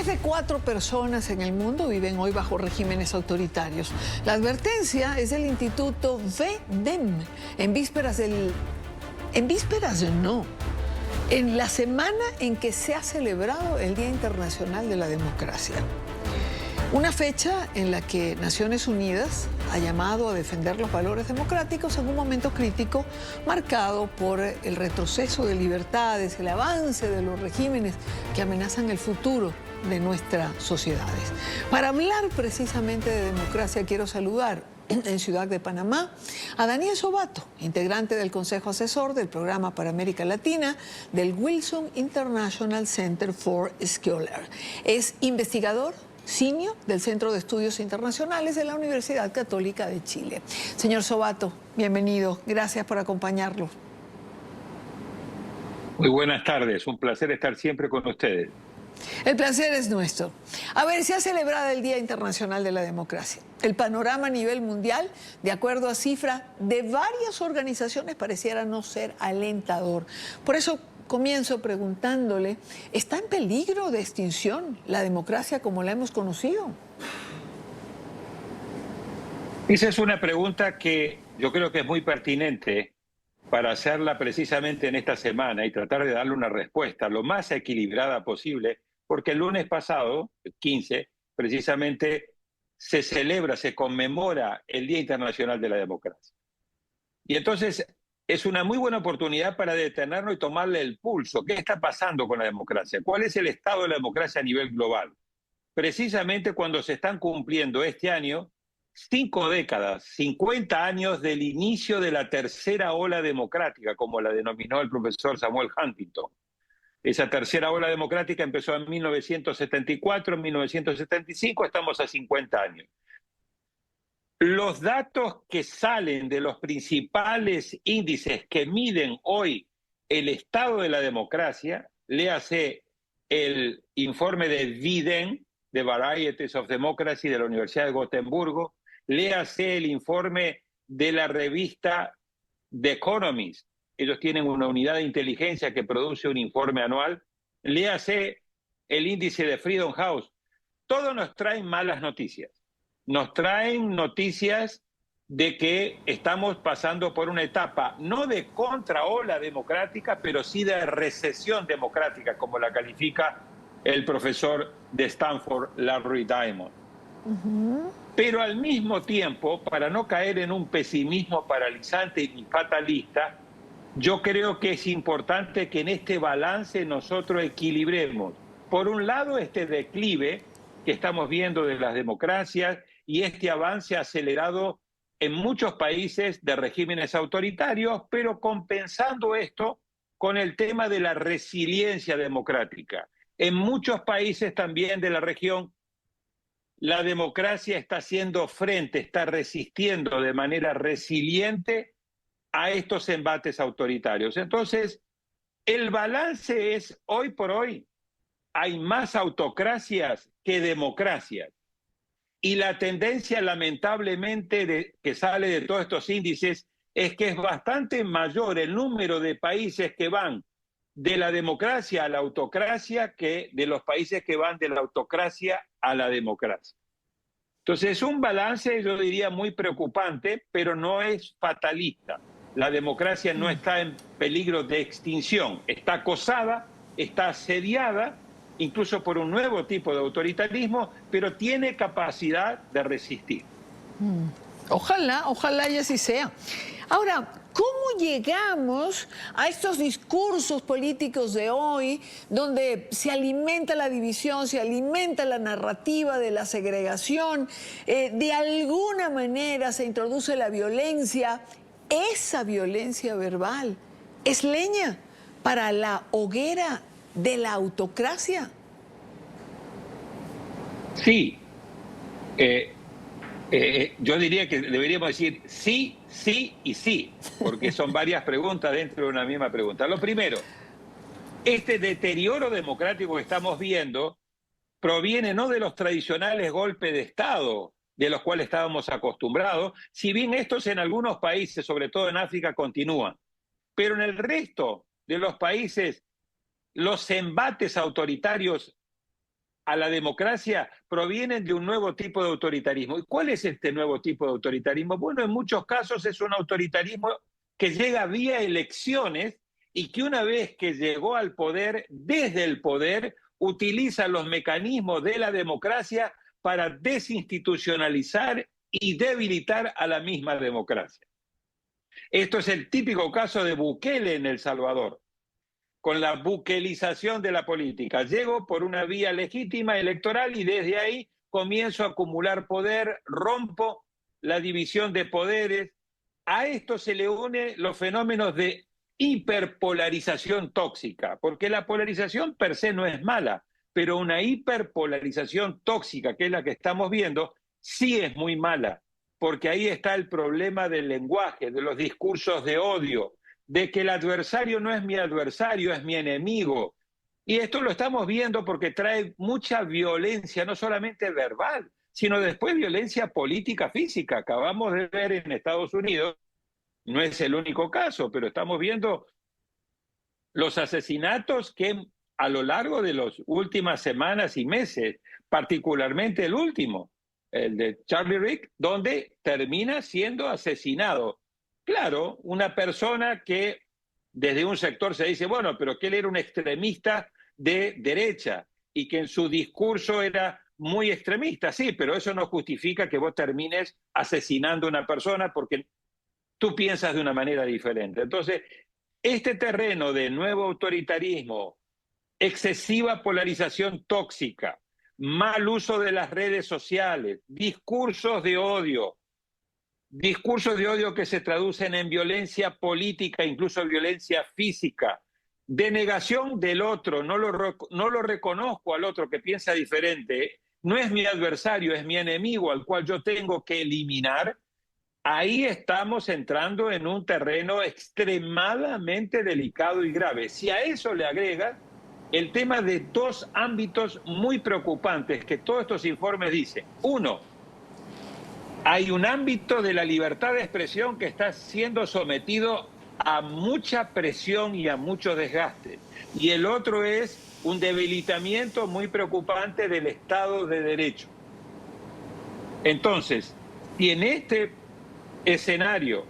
de 4 personas en el mundo viven hoy bajo regímenes autoritarios. La advertencia es del Instituto VDEM. En la semana en que se ha celebrado el Día Internacional de la Democracia. Una fecha en la que Naciones Unidas ha llamado a defender los valores democráticos en un momento crítico marcado por el retroceso de libertades, el avance de los regímenes que amenazan el futuro de nuestras sociedades. Para hablar precisamente de democracia, quiero saludar en Ciudad de Panamá a Daniel Sobato, integrante del Consejo Asesor del Programa para América Latina del Wilson International Center for Scholars. Es investigador senior del Centro de Estudios Internacionales de la Universidad Católica de Chile. Señor Sobato, bienvenido. Gracias por acompañarlo. Muy buenas tardes. Un placer estar siempre con ustedes. El placer es nuestro. A ver, se ha celebrado el Día Internacional de la Democracia. El panorama a nivel mundial, de acuerdo a cifras de varias organizaciones, pareciera no ser alentador. Por eso comienzo preguntándole, ¿está en peligro de extinción la democracia como la hemos conocido? Esa es una pregunta que yo creo que es muy pertinente para hacerla precisamente en esta semana y tratar de darle una respuesta lo más equilibrada posible, porque el lunes pasado, el 15, precisamente se conmemora el Día Internacional de la Democracia. Y entonces es una muy buena oportunidad para detenernos y tomarle el pulso. ¿Qué está pasando con la democracia? ¿Cuál es el estado de la democracia a nivel global? Precisamente cuando se están cumpliendo este año 5 décadas, 50 años del inicio de la tercera ola democrática, como la denominó el profesor Samuel Huntington. Esa tercera ola democrática empezó en 1974, en 1975, estamos a 50 años. Los datos que salen de los principales índices que miden hoy el estado de la democracia, léase el informe de VDEM, de Varieties of Democracy de la Universidad de Gotemburgo, léase el informe de la revista The Economist, ellos tienen una unidad de inteligencia que produce un informe anual, léase el índice de Freedom House. Todo nos traen malas noticias. Nos traen noticias de que estamos pasando por una etapa, no de contraola democrática, pero sí de recesión democrática, como la califica el profesor de Stanford, Larry Diamond. Pero al mismo tiempo, para no caer en un pesimismo paralizante y fatalista, yo creo que es importante que en este balance nosotros equilibremos, por un lado, este declive que estamos viendo de las democracias y este avance acelerado en muchos países de regímenes autoritarios, pero compensando esto con el tema de la resiliencia democrática. En muchos países también de la región, la democracia está haciendo frente, está resistiendo de manera resiliente a estos embates autoritarios. Entonces, el balance es, hoy por hoy, hay más autocracias que democracias. Y la tendencia, lamentablemente, que sale de todos estos índices es que es bastante mayor el número de países que van de la democracia a la autocracia que de los países que van de la autocracia a la democracia. Entonces es un balance, yo diría, muy preocupante, pero no es fatalista. La democracia no está en peligro de extinción, está acosada, está asediada, incluso por un nuevo tipo de autoritarismo, pero tiene capacidad de resistir. Ojalá y así sea. Ahora, ¿cómo llegamos a estos discursos políticos de hoy donde se alimenta la división, se alimenta la narrativa de la segregación, de alguna manera se introduce la violencia? Esa violencia verbal es leña para la hoguera de la autocracia. Sí. Yo diría que deberíamos decir sí, sí y sí, porque son varias preguntas dentro de una misma pregunta. Lo primero, este deterioro democrático que estamos viendo proviene no de los tradicionales golpes de Estado de los cuales estábamos acostumbrados, si bien estos en algunos países, sobre todo en África, continúan. Pero en el resto de los países, los embates autoritarios a la democracia provienen de un nuevo tipo de autoritarismo. ¿Y cuál es este nuevo tipo de autoritarismo? Bueno, en muchos casos es un autoritarismo que llega vía elecciones y que una vez que llegó al poder, desde el poder, utiliza los mecanismos de la democracia para desinstitucionalizar y debilitar a la misma democracia. Esto es el típico caso de Bukele en El Salvador, con la bukelización de la política. Llego por una vía legítima electoral y desde ahí comienzo a acumular poder, rompo la división de poderes. A esto se le unen los fenómenos de hiperpolarización tóxica, porque la polarización per se no es mala, pero una hiperpolarización tóxica, que es la que estamos viendo, sí es muy mala, porque ahí está el problema del lenguaje, de los discursos de odio, de que el adversario no es mi adversario, es mi enemigo. Y esto lo estamos viendo porque trae mucha violencia, no solamente verbal, sino después violencia política física. Acabamos de ver en Estados Unidos, no es el único caso, pero estamos viendo los asesinatos que a lo largo de las últimas semanas y meses, particularmente el último, el de Charlie Rick, donde termina siendo asesinado. Claro, una persona que desde un sector se dice, bueno, pero que él era un extremista de derecha y que en su discurso era muy extremista. Sí, pero eso no justifica que vos termines asesinando a una persona porque tú piensas de una manera diferente. Entonces, este terreno de nuevo autoritarismo, excesiva polarización tóxica, mal uso de las redes sociales, discursos de odio que se traducen en violencia política, incluso violencia física, denegación del otro, no lo reconozco al otro que piensa diferente, no es mi adversario, es mi enemigo al cual yo tengo que eliminar. Ahí estamos entrando en un terreno extremadamente delicado y grave. Si a eso le agrega el tema de dos ámbitos muy preocupantes que todos estos informes dicen. Uno, hay un ámbito de la libertad de expresión que está siendo sometido a mucha presión y a mucho desgaste. Y el otro es un debilitamiento muy preocupante del Estado de Derecho. Entonces, si en este escenario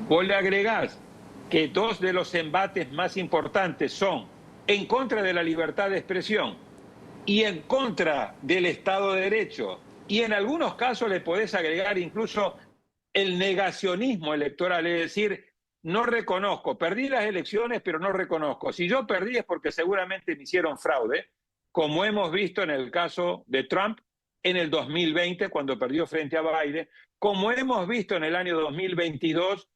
vos le agregás que dos de los embates más importantes son en contra de la libertad de expresión y en contra del Estado de Derecho, y en algunos casos le podés agregar incluso el negacionismo electoral, es decir, no reconozco, perdí las elecciones, pero no reconozco. Si yo perdí es porque seguramente me hicieron fraude, como hemos visto en el caso de Trump en el 2020, cuando perdió frente a Biden, como hemos visto en el año 2022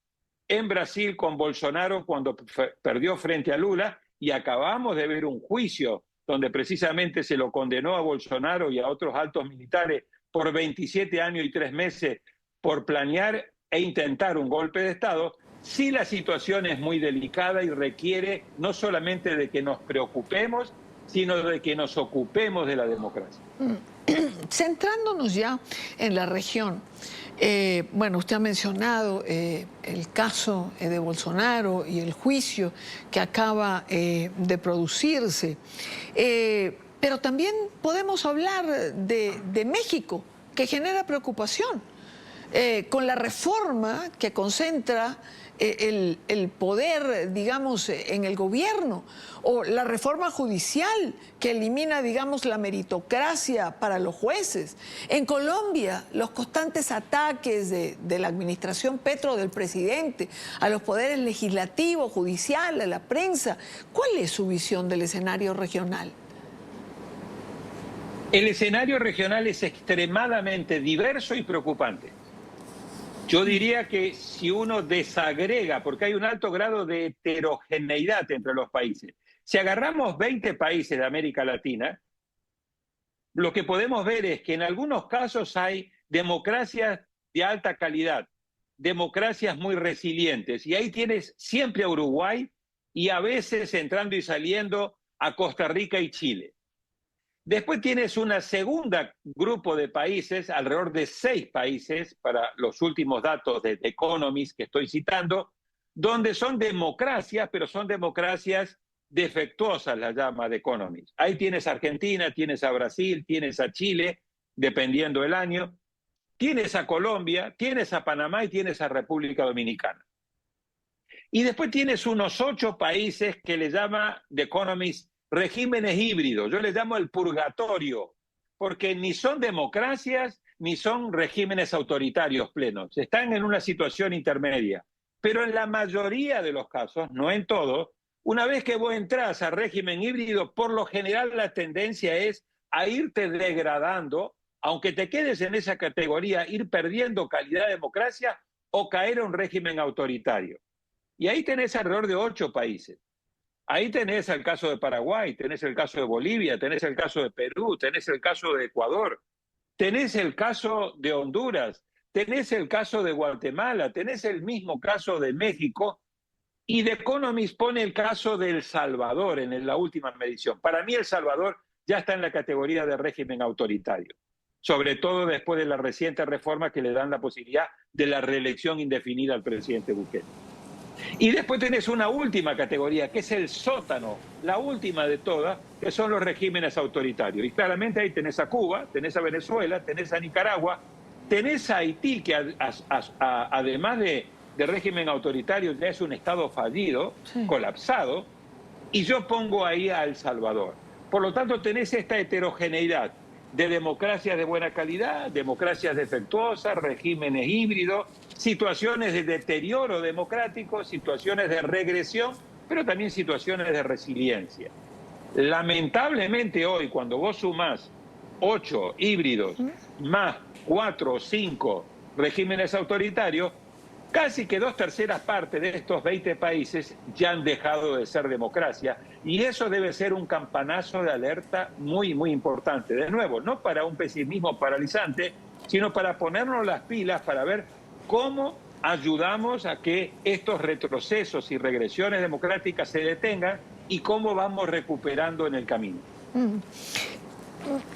en Brasil con Bolsonaro cuando perdió frente a Lula, y acabamos de ver un juicio donde precisamente se lo condenó a Bolsonaro y a otros altos militares por 27 años y 3 meses por planear e intentar un golpe de Estado. Sí, la situación es muy delicada y requiere no solamente de que nos preocupemos, sino de que nos ocupemos de la democracia. Centrándonos ya en la región, bueno, usted ha mencionado el caso de Bolsonaro y el juicio que acaba de producirse, pero también podemos hablar de México, que genera preocupación, con la reforma que concentra el poder, digamos, en el gobierno, o la reforma judicial que elimina, digamos, la meritocracia para los jueces. En Colombia, los constantes ataques de la administración Petro, del presidente, a los poderes legislativo, judicial, a la prensa. ¿Cuál es su visión del escenario regional? El escenario regional es extremadamente diverso y preocupante. Yo diría que si uno desagrega, porque hay un alto grado de heterogeneidad entre los países, si agarramos 20 países de América Latina, lo que podemos ver es que en algunos casos hay democracias de alta calidad, democracias muy resilientes, y ahí tienes siempre a Uruguay y a veces entrando y saliendo a Costa Rica y Chile. Después tienes una segunda grupo de países, alrededor de 6 países, para los últimos datos de The Economist que estoy citando, donde son democracias, pero son democracias defectuosas, la llama The Economist. Ahí tienes a Argentina, tienes a Brasil, tienes a Chile, dependiendo del año, tienes a Colombia, tienes a Panamá y tienes a República Dominicana. Y después tienes unos 8 países que le llama The Economist regímenes híbridos. Yo les llamo el purgatorio, porque ni son democracias ni son regímenes autoritarios plenos. Están en una situación intermedia. Pero en la mayoría de los casos, no en todos, una vez que vos entras a régimen híbrido, por lo general la tendencia es a irte degradando, aunque te quedes en esa categoría, ir perdiendo calidad de democracia o caer a un régimen autoritario. Y ahí tenés alrededor de 8 países. Ahí tenés el caso de Paraguay, tenés el caso de Bolivia, tenés el caso de Perú, tenés el caso de Ecuador, tenés el caso de Honduras, tenés el caso de Guatemala, tenés el mismo caso de México, y The Economist pone el caso de El Salvador en la última medición. Para mí El Salvador ya está en la categoría de régimen autoritario, sobre todo después de la reciente reforma que le dan la posibilidad de la reelección indefinida al presidente Bukele. Y después tenés una última categoría, que es el sótano, la última de todas, que son los regímenes autoritarios. Y claramente ahí tenés a Cuba, tenés a Venezuela, tenés a Nicaragua, tenés a Haití, que además de régimen autoritario ya es un Estado fallido, sí, colapsado, y yo pongo ahí a El Salvador. Por lo tanto, tenés esta heterogeneidad de democracias de buena calidad, democracias defectuosas, regímenes híbridos, situaciones de deterioro democrático, situaciones de regresión, pero también situaciones de resiliencia. Lamentablemente hoy, cuando vos sumás 8 híbridos más 4 o 5 regímenes autoritarios, casi que 2/3 partes de estos 20 países ya han dejado de ser democracia, y eso debe ser un campanazo de alerta muy, muy importante. De nuevo, no para un pesimismo paralizante, sino para ponernos las pilas para ver cómo ayudamos a que estos retrocesos y regresiones democráticas se detengan y cómo vamos recuperando en el camino.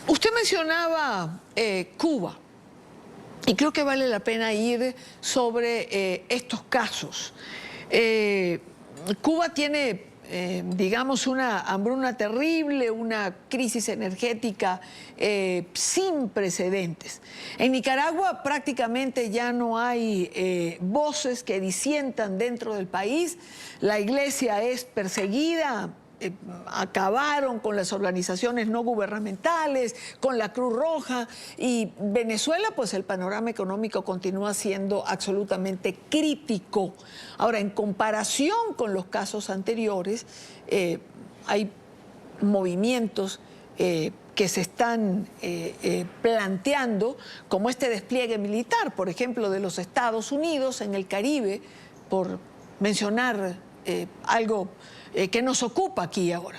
Usted mencionaba Cuba. Y creo que vale la pena ir sobre estos casos. Cuba tiene, digamos, una hambruna terrible, una crisis energética sin precedentes. En Nicaragua prácticamente ya no hay voces que disientan dentro del país. La iglesia es perseguida. Acabaron con las organizaciones no gubernamentales, con la Cruz Roja, y Venezuela, pues el panorama económico continúa siendo absolutamente crítico. Ahora, en comparación con los casos anteriores, hay movimientos que se están planteando, como este despliegue militar, por ejemplo, de los Estados Unidos en el Caribe, por mencionar algo que nos ocupa aquí ahora.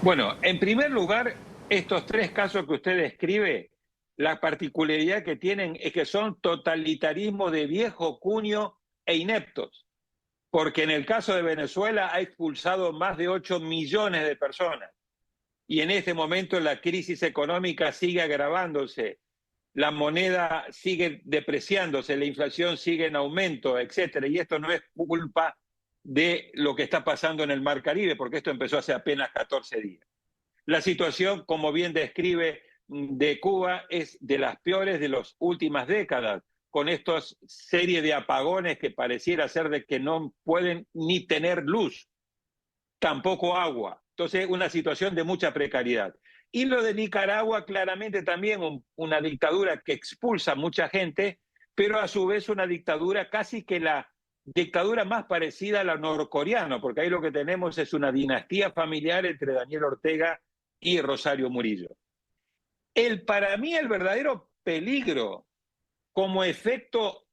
Bueno, en primer lugar, estos 3 casos que usted describe, la particularidad que tienen es que son totalitarismos de viejo cuño e ineptos, porque en el caso de Venezuela ha expulsado más de 8 millones de personas, y en este momento la crisis económica sigue agravándose, la moneda sigue depreciándose, la inflación sigue en aumento, etcétera, y esto no es culpa de lo que está pasando en el Mar Caribe, porque esto empezó hace apenas 14 días. La situación, como bien describe, de Cuba es de las peores de las últimas décadas, con estas series de apagones que pareciera ser de que no pueden ni tener luz, tampoco agua. Entonces, una situación de mucha precariedad. Y lo de Nicaragua, claramente también una dictadura que expulsa a mucha gente, pero a su vez una dictadura casi que la dictadura más parecida a la norcoreana, porque ahí lo que tenemos es una dinastía familiar entre Daniel Ortega y Rosario Murillo. Para mí el verdadero peligro como efecto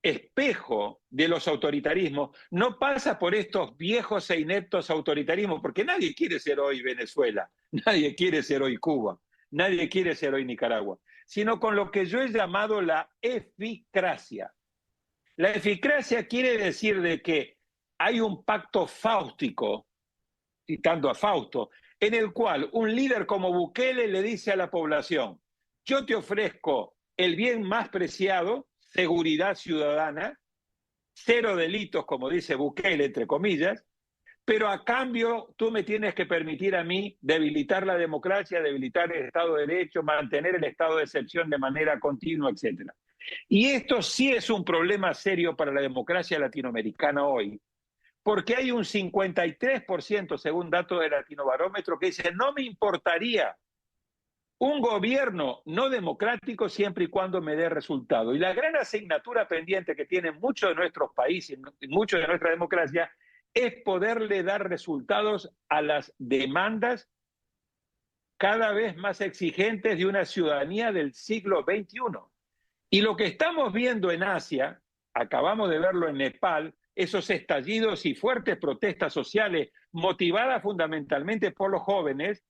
espejo de los autoritarismos no pasa por estos viejos e ineptos autoritarismos, porque nadie quiere ser hoy Venezuela, nadie quiere ser hoy Cuba, nadie quiere ser hoy Nicaragua, sino con lo que yo he llamado la eficracia. La eficracia quiere decir de que hay un pacto fáustico, citando a Fausto, en el cual un líder como Bukele le dice a la población: yo te ofrezco el bien más preciado, seguridad ciudadana, cero delitos, como dice Bukele, entre comillas, pero a cambio tú me tienes que permitir a mí debilitar la democracia, debilitar el Estado de Derecho, mantener el estado de excepción de manera continua, etc. Y esto sí es un problema serio para la democracia latinoamericana hoy, porque hay un 53%, según datos del Latinobarómetro, que dice, no me importaría un gobierno no democrático siempre y cuando me dé resultado. Y la gran asignatura pendiente que tienen muchos de nuestros países, muchos de nuestra democracia, es poderle dar resultados a las demandas cada vez más exigentes de una ciudadanía del siglo XXI. Y lo que estamos viendo en Asia, acabamos de verlo en Nepal, esos estallidos y fuertes protestas sociales motivadas fundamentalmente por los jóvenes,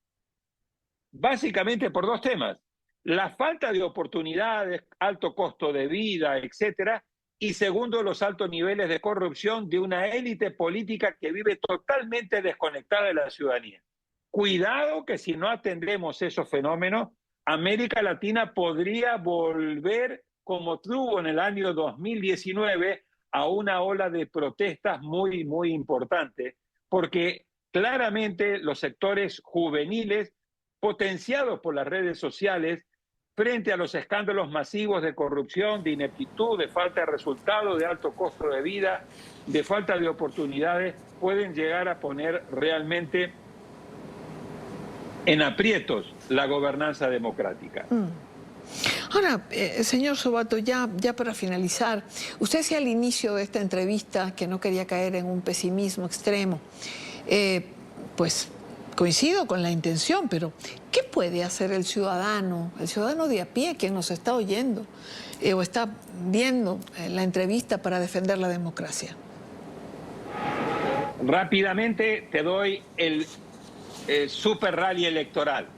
básicamente por dos temas: la falta de oportunidades, alto costo de vida, etcétera, y segundo, los altos niveles de corrupción de una élite política que vive totalmente desconectada de la ciudadanía. Cuidado que si no atendemos esos fenómenos, América Latina podría volver, como tuvo en el año 2019, a una ola de protestas muy, muy importante, porque claramente los sectores juveniles, potenciados por las redes sociales, frente a los escándalos masivos de corrupción, de ineptitud, de falta de resultados, de alto costo de vida, de falta de oportunidades, pueden llegar a poner realmente en aprietos la gobernanza democrática. Ahora, señor Sobato, ya para finalizar, usted decía al inicio de esta entrevista que no quería caer en un pesimismo extremo. Pues coincido con la intención, pero ¿qué puede hacer el ciudadano de a pie, quien nos está oyendo o está viendo la entrevista para defender la democracia? Rápidamente te doy el super rally electoral.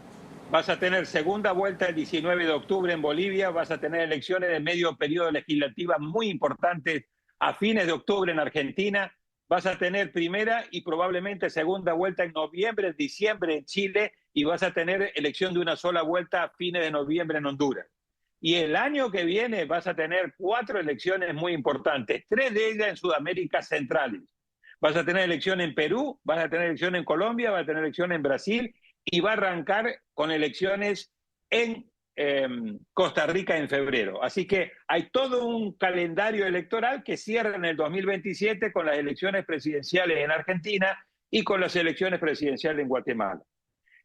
Vas a tener segunda vuelta el 19 de octubre en Bolivia, vas a tener elecciones de medio periodo legislativas muy importantes a fines de octubre en Argentina, vas a tener primera y probablemente segunda vuelta en noviembre, diciembre en Chile, y vas a tener elección de una sola vuelta a fines de noviembre en Honduras. Y el año que viene vas a tener 4 elecciones muy importantes, 3 de ellas en Sudamérica centrales. Vas a tener elección en Perú, vas a tener elección en Colombia, vas a tener elección en Brasil y va a arrancar con elecciones en Costa Rica en febrero. Así que hay todo un calendario electoral que cierra en el 2027 con las elecciones presidenciales en Argentina y con las elecciones presidenciales en Guatemala.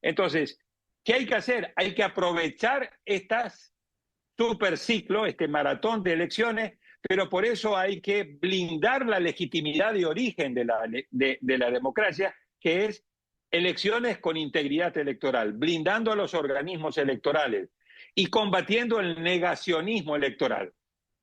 Entonces, ¿qué hay que hacer? Hay que aprovechar estas superciclo, este maratón de elecciones, pero por eso hay que blindar la legitimidad de origen de la democracia, que es elecciones con integridad electoral, blindando a los organismos electorales y combatiendo el negacionismo electoral.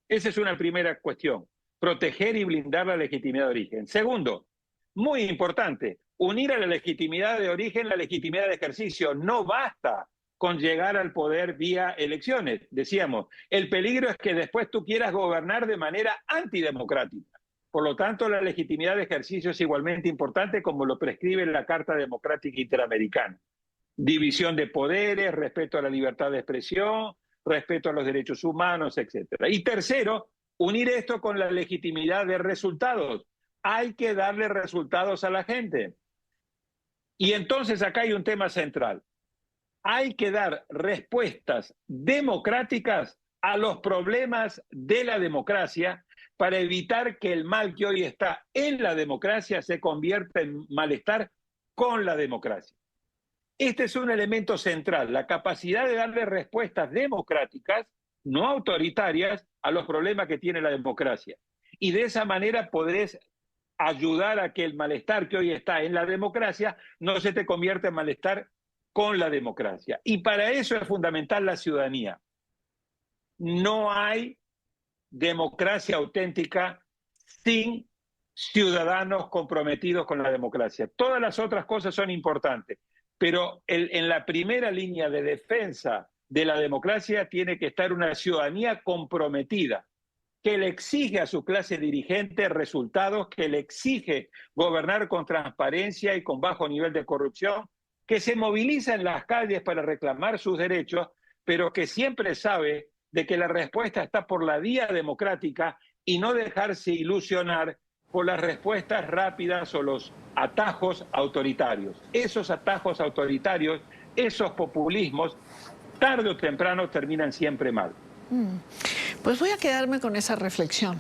Esa es una primera cuestión, proteger y blindar la legitimidad de origen. Segundo, muy importante, unir a la legitimidad de origen la legitimidad de ejercicio. No basta con llegar al poder vía elecciones. Decíamos, el peligro es que después tú quieras gobernar de manera antidemocrática. Por lo tanto, la legitimidad de ejercicio es igualmente importante, como lo prescribe la Carta Democrática Interamericana. División de poderes, respeto a la libertad de expresión, respeto a los derechos humanos, etc. Y tercero, unir esto con la legitimidad de resultados. Hay que darle resultados a la gente. Y entonces acá hay un tema central. Hay que dar respuestas democráticas a los problemas de la democracia para evitar que el mal que hoy está en la democracia se convierta en malestar con la democracia. Este es un elemento central, la capacidad de darle respuestas democráticas, no autoritarias, a los problemas que tiene la democracia. Y de esa manera podés ayudar a que el malestar que hoy está en la democracia no se te convierta en malestar con la democracia. Y para eso es fundamental la ciudadanía. No hay democracia auténtica sin ciudadanos comprometidos con la democracia. Todas las otras cosas son importantes, pero en la primera línea de defensa de la democracia tiene que estar una ciudadanía comprometida, que le exige a su clase dirigente resultados, que le exige gobernar con transparencia y con bajo nivel de corrupción, que se moviliza en las calles para reclamar sus derechos, pero que siempre sabe de que la respuesta está por la vía democrática y no dejarse ilusionar por las respuestas rápidas o los atajos autoritarios. Esos atajos autoritarios, esos populismos, tarde o temprano terminan siempre mal. Pues voy a quedarme con esa reflexión,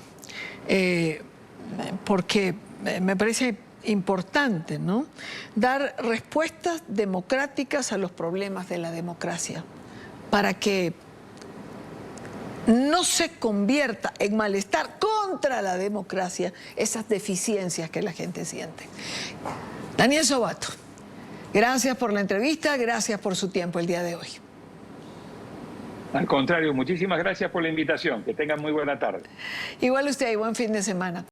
porque me parece importante, ¿no? Dar respuestas democráticas a los problemas de la democracia, para que no se convierta en malestar contra la democracia esas deficiencias que la gente siente. Daniel Sobato, gracias por la entrevista, gracias por su tiempo el día de hoy. Al contrario, muchísimas gracias por la invitación. Que tengan muy buena tarde. Igual usted y buen fin de semana.